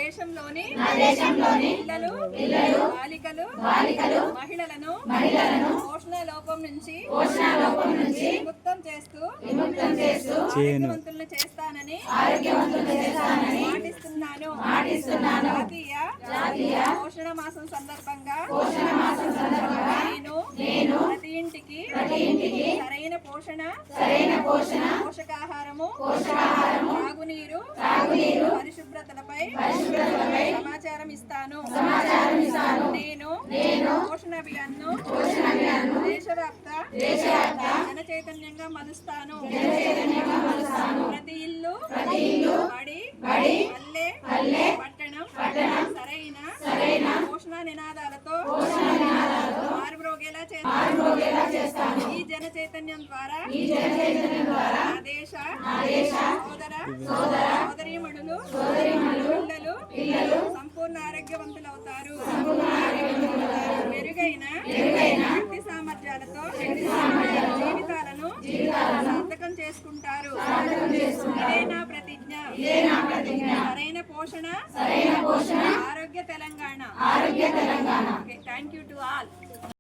దేశంలోని పిల్లలు బాలికలు మహిళలను పోషణ లోపం నుంచి విముక్తం చేస్తూ ఆరోగ్యవంతులను చేస్తానని మాటిస్తున్నాను. జాతీయ పోషణ మాసం సందర్భంగా నేను ప్రతి ఇంటికి సరైన పోషణ పోషకాహారము తాగునీరు పరిశుభ్రతలపై సమాచారం ఇస్తాను. నేను పోషణ అభియాన్ను దేశవ్యాప్త జన చైతన్యంగా మలుస్తాను. ప్రతి ఇల్లు బడి పల్లె పట్టణం సరైన పోషణ నినాదాలతో మారుమ్రోగేలా చేస్తాను. ఈ జన చైతన్యం ద్వారా దేశ సోదరీమణులు పిల్లలు సంపూర్ణ ఆరోగ్యవంతులవుతారు. మెరుగైన శక్తి సామర్థ్యాలతో జీవితాలను సార్థకం చేసుకుంటారు. ఇదే నా ప్రతిజ్ఞ. సరైన పోషణ ఆరోగ్య Telangana. Thank you to all.